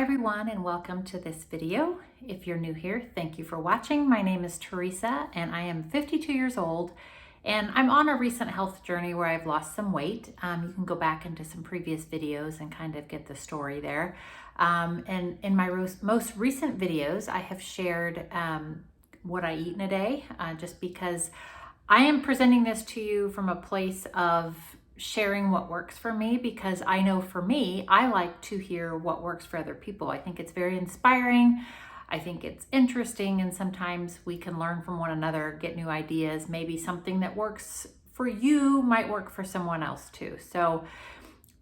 everyone, and welcome to this video. If you're new here, thank you for watching. My name is Teresa and I am 52 years old and I'm on a recent health journey where I've lost some weight. You can go back into some previous videos and kind of get the story there. And in my most recent videos, I have shared what I eat in a day, just because I am presenting this to you from a place of sharing what works for me, because I know for me, I like to hear what works for other people. I think it's very inspiring. I think it's interesting, and sometimes we can learn from one another, get new ideas. Maybe something that works for you might work for someone else too. So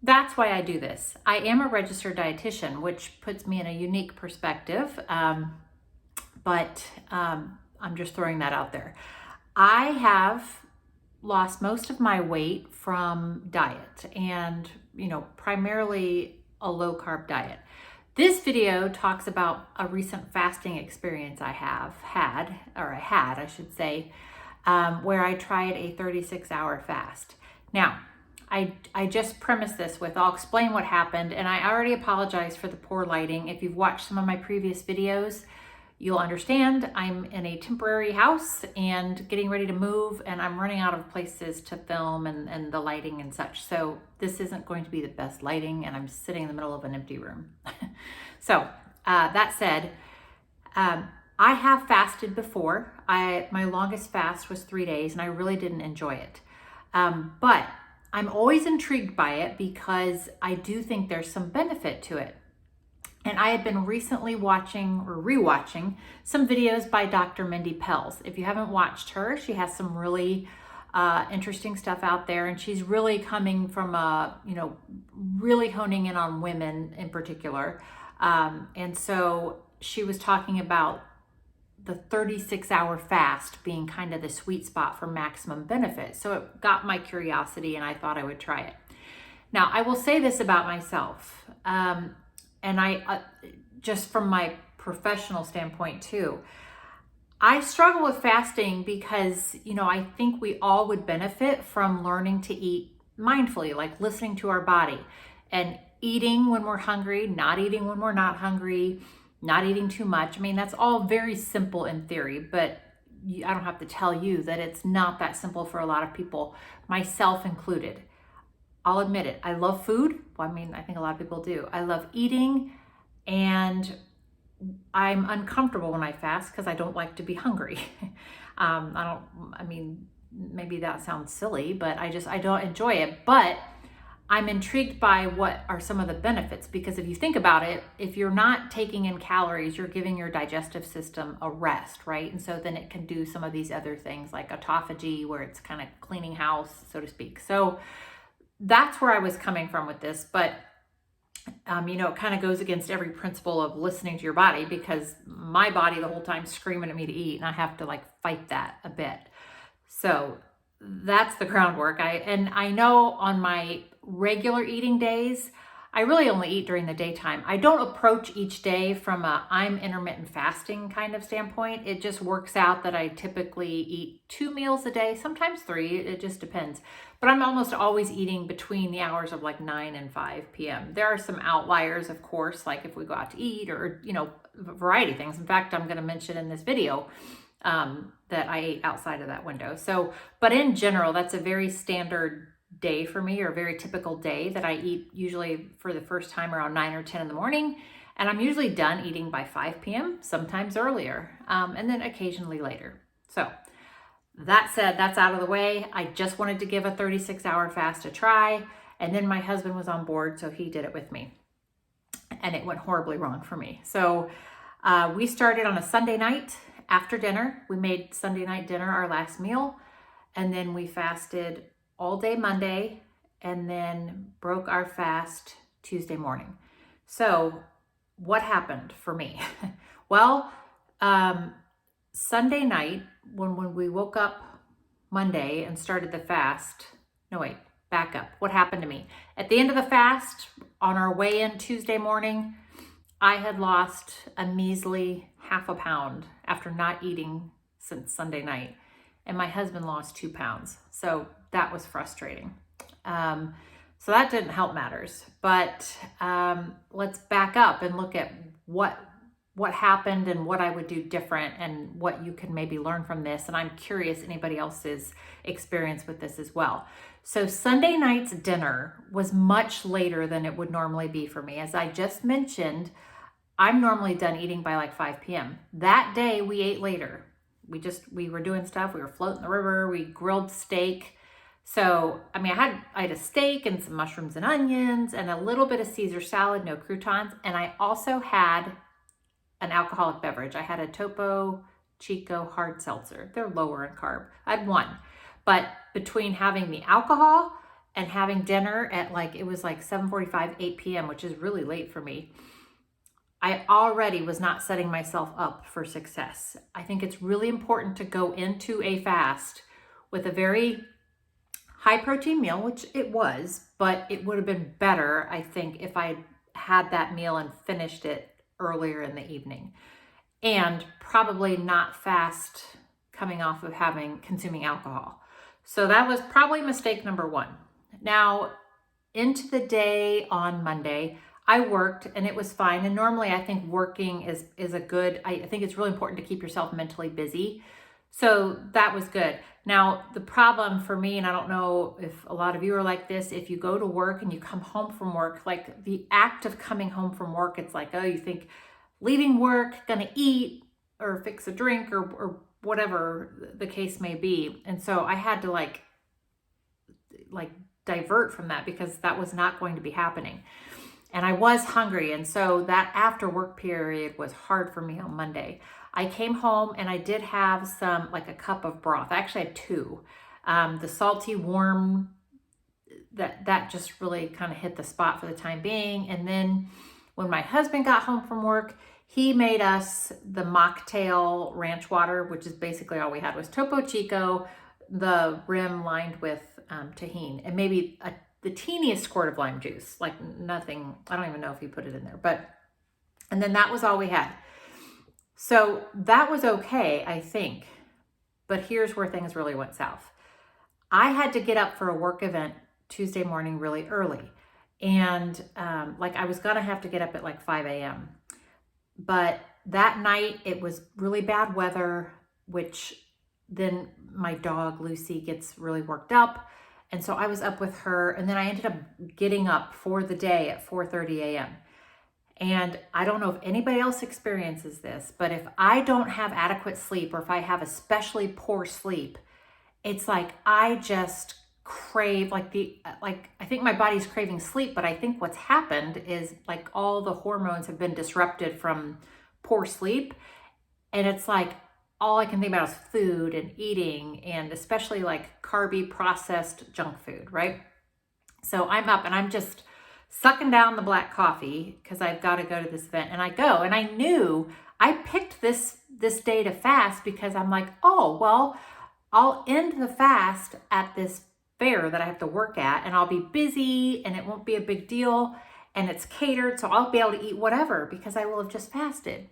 that's why I do this. I am a registered dietitian, which puts me in a unique perspective, but I'm just throwing that out there. I have lost most of my weight from diet and, primarily a low carb diet. This video talks about a recent fasting experience I had, I should say, where I tried a 36-hour fast. Now, I just prefaced this with, I'll explain what happened, and I already apologize for the poor lighting. If you've watched some of my previous videos, you'll understand I'm in a temporary house and getting ready to move, and I'm running out of places to film and the lighting and such. So this isn't going to be the best lighting, and I'm sitting in the middle of an empty room. So that said, I have fasted before. My longest fast was 3 days, and I really didn't enjoy it. But I'm always intrigued by it because I do think there's some benefit to it. And I had been recently watching or rewatching some videos by Dr. Mindy Pelz. If you haven't watched her, she has some really interesting stuff out there, and she's really coming from really honing in on women in particular. And so she was talking about the 36-hour fast being kind of the sweet spot for maximum benefit. So it got my curiosity, and I thought I would try it. Now, I will say this about myself. And I, just from my professional standpoint too, I struggle with fasting because, I think we all would benefit from learning to eat mindfully, like listening to our body and eating when we're hungry, not eating when we're not hungry, not eating too much. I mean, that's all very simple in theory, but I don't have to tell you that it's not that simple for a lot of people, myself included. I'll admit it. I love food. Well, I think a lot of people do. I love eating, and I'm uncomfortable when I fast because I don't like to be hungry. Maybe that sounds silly, but I don't enjoy it. But I'm intrigued by what are some of the benefits, because if you think about it, if you're not taking in calories, you're giving your digestive system a rest, right? And so then it can do some of these other things like autophagy, where it's kind of cleaning house, so to speak. So that's where I was coming from with this, but it kind of goes against every principle of listening to your body, because my body the whole time screaming at me to eat, and I have to fight that a bit. So that's the groundwork. I know on my regular eating days, I really only eat during the daytime. I don't approach each day from I'm intermittent fasting kind of standpoint. It just works out that I typically eat 2 meals a day, sometimes 3, it just depends. But I'm almost always eating between the hours of 9 and 5 p.m. There are some outliers, of course, like if we go out to eat or, a variety of things. In fact, I'm going to mention in this video that I ate outside of that window. So, but in general, that's a very standard day for me, or a very typical day that I eat usually for the first time around 9 or 10 in the morning. And I'm usually done eating by 5 p.m., sometimes earlier, and then occasionally later. So that said, that's out of the way. I just wanted to give a 36-hour fast a try. And then my husband was on board, so he did it with me. And it went horribly wrong for me. So we started on a Sunday night after dinner. We made Sunday night dinner our last meal. And then we fasted all day Monday, and then broke our fast Tuesday morning. So what happened for me? Well, Sunday night, when we woke up Monday and started the fast, back up. What happened to me? At the end of the fast, on our way in Tuesday morning, I had lost a measly half a pound after not eating since Sunday night. And my husband lost 2 pounds. So that was frustrating. So that didn't help matters. But let's back up and look at what happened and what I would do different and what you can maybe learn from this. And I'm curious anybody else's experience with this as well. So Sunday night's dinner was much later than it would normally be for me. As I just mentioned, I'm normally done eating by like 5 p.m. That day we ate later. We were doing stuff. We were floating the river. We grilled steak. So, I mean, I had a steak and some mushrooms and onions and a little bit of Caesar salad, no croutons. And I also had an alcoholic beverage. I had a Topo Chico hard seltzer. They're lower in carb. I had one. But between having the alcohol and having dinner at it was like 7:45, 8 p.m., which is really late for me, I already was not setting myself up for success. I think it's really important to go into a fast with a very high protein meal, which it was, but it would have been better, I think, if I had that meal and finished it earlier in the evening, and probably not fast coming off of consuming alcohol. So that was probably mistake number one. Now, into the day on Monday, I worked and it was fine. And normally I think working is a good, I think it's really important to keep yourself mentally busy. So that was good. Now, the problem for me, and I don't know if a lot of you are like this, if you go to work and you come home from work, like the act of coming home from work, it's like, oh, you think leaving work, gonna eat or fix a drink or whatever the case may be. And so I had to like divert from that because that was not going to be happening. And I was hungry. And so that after work period was hard for me on Monday. I came home and I did have a cup of broth. I actually had two. The salty, warm, that just really kind of hit the spot for the time being. And then when my husband got home from work, he made us the mocktail ranch water, which is basically all we had was Topo Chico, the rim lined with tahini, and maybe the teeniest squirt of lime juice, like nothing. I don't even know if he put it in there, and then that was all we had. So that was okay, I think. But here's where things really went south. I had to get up for a work event Tuesday morning really early. And I was going to have to get up at like 5 a.m. But that night it was really bad weather, which then my dog Lucy gets really worked up. And so I was up with her, and then I ended up getting up for the day at 4:30 a.m. And I don't know if anybody else experiences this, but if I don't have adequate sleep or if I have especially poor sleep, it's like I just crave I think my body's craving sleep, but I think what's happened is like all the hormones have been disrupted from poor sleep. And it's like all I can think about is food and eating, and especially like carby processed junk food, right? So I'm up and I'm just sucking down the black coffee because I've got to go to this event, and I go, and I knew I picked this day to fast because I'm like, oh, well, I'll end the fast at this fair that I have to work at, and I'll be busy and it won't be a big deal, and it's catered, so I'll be able to eat whatever because I will have just fasted.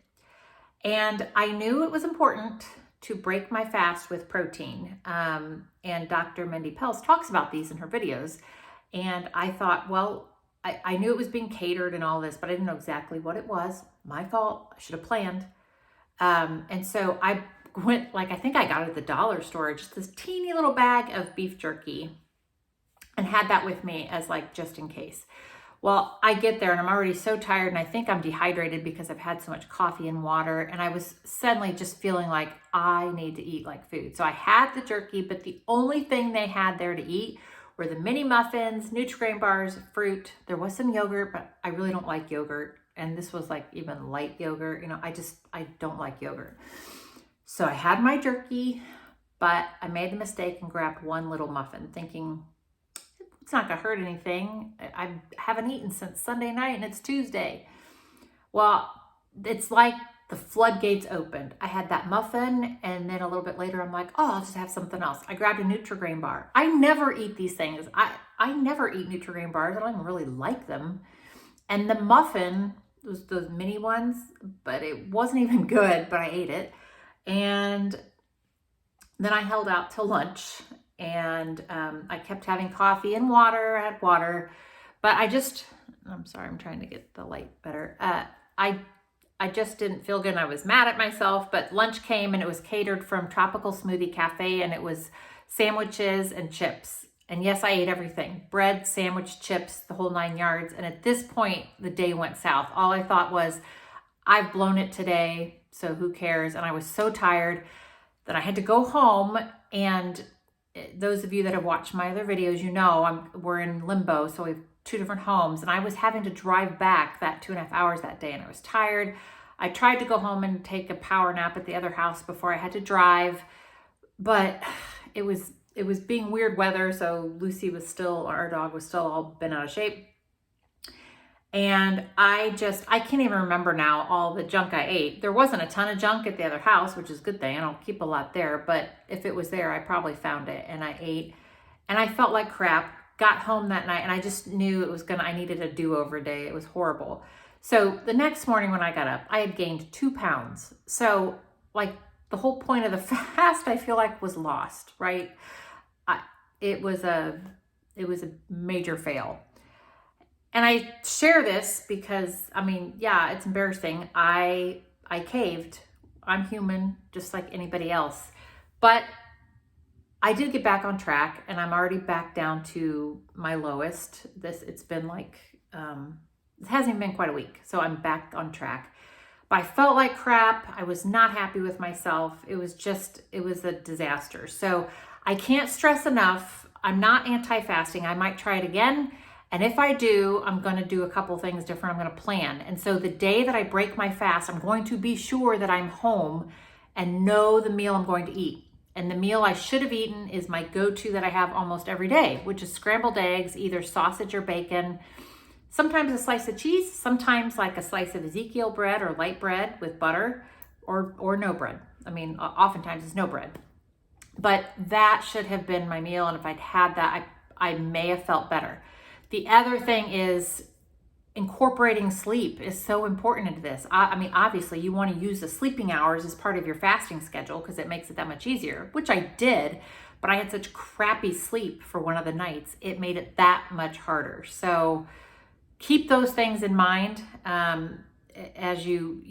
And I knew it was important to break my fast with protein. And Dr. Mindy Pels talks about these in her videos. And I thought, well, I knew it was being catered and all this, but I didn't know exactly what it was. My fault. I should have planned. And so I went, I think I got it at the dollar store, just this teeny little bag of beef jerky, and had that with me as just in case. Well, I get there and I'm already so tired, and I think I'm dehydrated because I've had so much coffee and water, and I was suddenly just feeling like I need to eat like food. So I had the jerky, but the only thing they had there to eat were the mini muffins, Nutri-Grain bars, fruit. There was some yogurt, but I really don't like yogurt. And this was even light yogurt. I don't like yogurt. So I had my jerky, but I made the mistake and grabbed one little muffin thinking, it's not gonna hurt anything. I haven't eaten since Sunday night and it's Tuesday. Well, it's like the floodgates opened. I had that muffin, and then a little bit later I'm like, oh, I'll just have something else. I grabbed a Nutri-Grain bar. I never eat these things. I never eat Nutri-Grain bars. I don't even really like them. And the muffin was those mini ones, but it wasn't even good, but I ate it. And then I held out till lunch, and I kept having coffee and water. I had water, but I'm sorry, I'm trying to get the light better. I just didn't feel good and I was mad at myself, but lunch came and it was catered from Tropical Smoothie Cafe, and it was sandwiches and chips. And yes, I ate everything: bread, sandwich, chips, the whole 9 yards. And at this point, the day went south. All I thought was, I've blown it today, so who cares? And I was so tired that I had to go home. And those of you that have watched my other videos, you know we're in limbo, so we have 2 different homes, and I was having to drive back that 2.5 hours that day, and I was tired. I tried to go home and take a power nap at the other house before I had to drive, but it was being weird weather, so Lucy was still, our dog was still all bent out of shape. And I can't even remember now all the junk I ate. There wasn't a ton of junk at the other house, which is a good thing. I don't keep a lot there, but if it was there, I probably found it, and I ate, and I felt like crap. Got home that night and I just knew I needed a do-over day. It was horrible. So the next morning when I got up, I had gained 2 pounds. So like the whole point of the fast, I feel like, was lost, right? It was a major fail. And I share this because, I mean, yeah, it's embarrassing. I caved. I'm human, just like anybody else. But I did get back on track, and I'm already back down to my lowest. It's been like, it hasn't even been quite a week, so I'm back on track. But I felt like crap. I was not happy with myself. It was a disaster. So I can't stress enough, I'm not anti-fasting. I might try it again. And if I do, I'm going to do a couple things different. I'm going to plan. And so the day that I break my fast, I'm going to be sure that I'm home and know the meal I'm going to eat. And the meal I should have eaten is my go-to that I have almost every day, which is scrambled eggs, either sausage or bacon, sometimes a slice of cheese, sometimes like a slice of Ezekiel bread or light bread with butter, or no bread. I mean, oftentimes it's no bread. But that should have been my meal, and if I'd had that, I may have felt better. The other thing is incorporating sleep is so important into this. I mean, obviously you want to use the sleeping hours as part of your fasting schedule because it makes it that much easier, which I did, but I had such crappy sleep for one of the nights. It made it that much harder. So keep those things in mind as you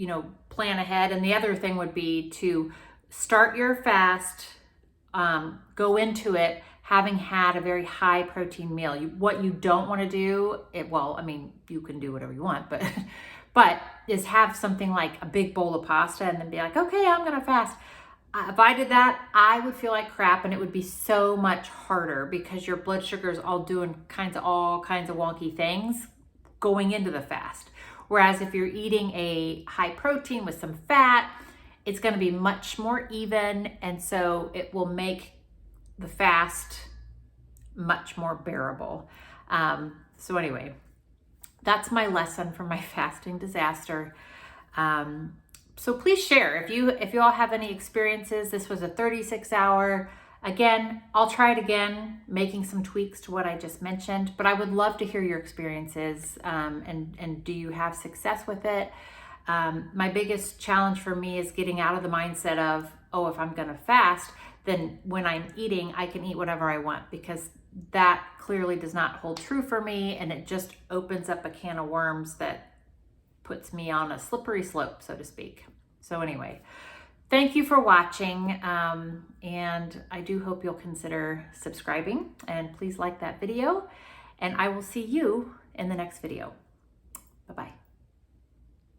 plan ahead. And the other thing would be to start your fast, go into it having had a very high protein meal. What you don't want to do, you can do whatever you want, but is have something like a big bowl of pasta and then be like, okay, I'm going to fast. If I did that, I would feel like crap, and it would be so much harder because your blood sugar is all doing all kinds of wonky things going into the fast. Whereas if you're eating a high protein with some fat, it's going to be much more even, and so it will make the fast much more bearable. So anyway, that's my lesson from my fasting disaster. So please share if you all have any experiences. This was a 36-hour. Again, I'll try it again, making some tweaks to what I just mentioned, but I would love to hear your experiences, and do you have success with it? My biggest challenge for me is getting out of the mindset of, oh, if I'm gonna fast, then when I'm eating, I can eat whatever I want, because that clearly does not hold true for me, and it just opens up a can of worms that puts me on a slippery slope, so to speak. So anyway, thank you for watching, and I do hope you'll consider subscribing, and please like that video, and I will see you in the next video. Bye-bye.